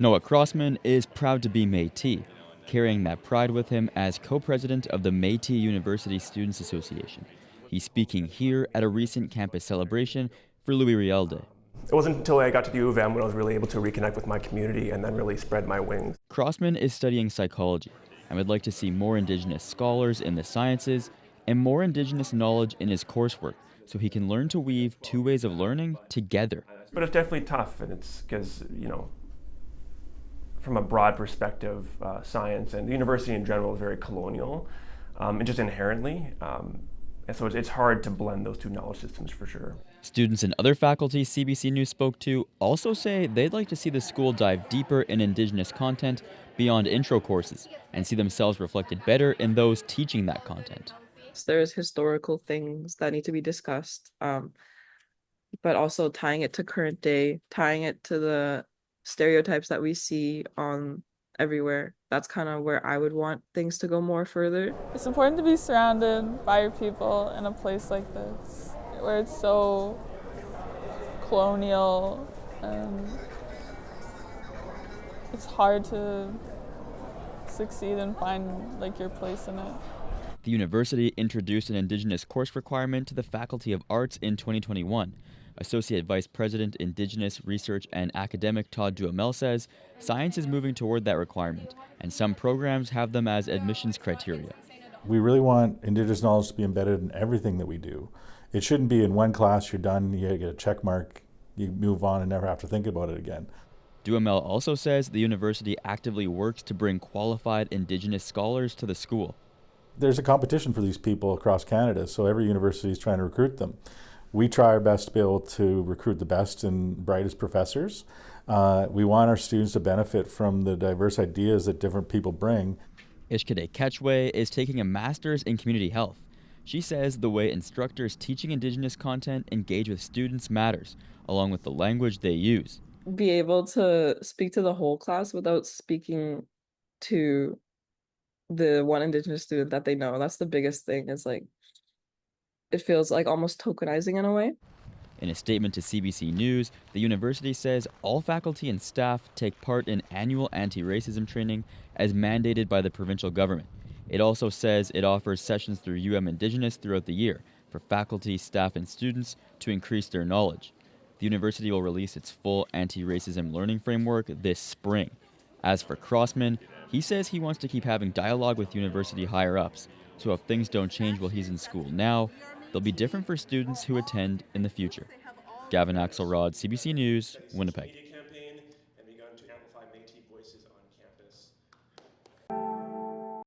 Noah Crossman is proud to be Métis, carrying that pride with him as co-president of the Métis University Students Association. He's speaking here at a recent campus celebration for Louis Riel Day. It wasn't until I got to the U of M when I was really able to reconnect with my community and then really spread my wings. Crossman is studying psychology and would like to see more Indigenous scholars in the sciences and more Indigenous knowledge in his coursework so he can learn to weave two ways of learning together. But it's definitely tough, and it's because, from a broad perspective, science and the university in general is very colonial, and just inherently. And so it's hard to blend those two knowledge systems for sure. Students and other faculty CBC News spoke to also say they'd like to see the school dive deeper in Indigenous content beyond intro courses and see themselves reflected better in those teaching that content. There's historical things that need to be discussed, but also tying it to current day, tying it to the stereotypes that we see on everywhere. That's kind of where I would want things to go more further. It's important to be surrounded by your people in a place like this, where it's so colonial and it's hard to succeed and find your place in it. The university introduced an Indigenous course requirement to the Faculty of Arts in 2021. Associate Vice President, Indigenous Research and Academic Todd Duhamel says science is moving toward that requirement, and some programs have them as admissions criteria. We really want Indigenous knowledge to be embedded in everything that we do. It shouldn't be in one class, you're done, you get a check mark, you move on and never have to think about it again. Duhamel also says the university actively works to bring qualified Indigenous scholars to the school. There's a competition for these people across Canada, so every university is trying to recruit them. We try our best to be able to recruit the best and brightest professors. We want our students to benefit from the diverse ideas that different people bring. Ishkade Ketchway is taking a master's in community health. She says the way instructors teaching Indigenous content engage with students matters, along with the language they use. Be able to speak to the whole class without speaking to the one Indigenous student that they know. That's the biggest thing, is it feels like almost tokenizing in a way. In a statement to CBC News, the university says all faculty and staff take part in annual anti-racism training as mandated by the provincial government. It also says it offers sessions through UM Indigenous throughout the year for faculty, staff, and students to increase their knowledge. The university will release its full anti-racism learning framework this spring. As for Crossman, he says he wants to keep having dialogue with university higher-ups, so if things don't change while he's in school now, they'll be different for students who attend in the future. Gavin Axelrod, CBC News, Winnipeg.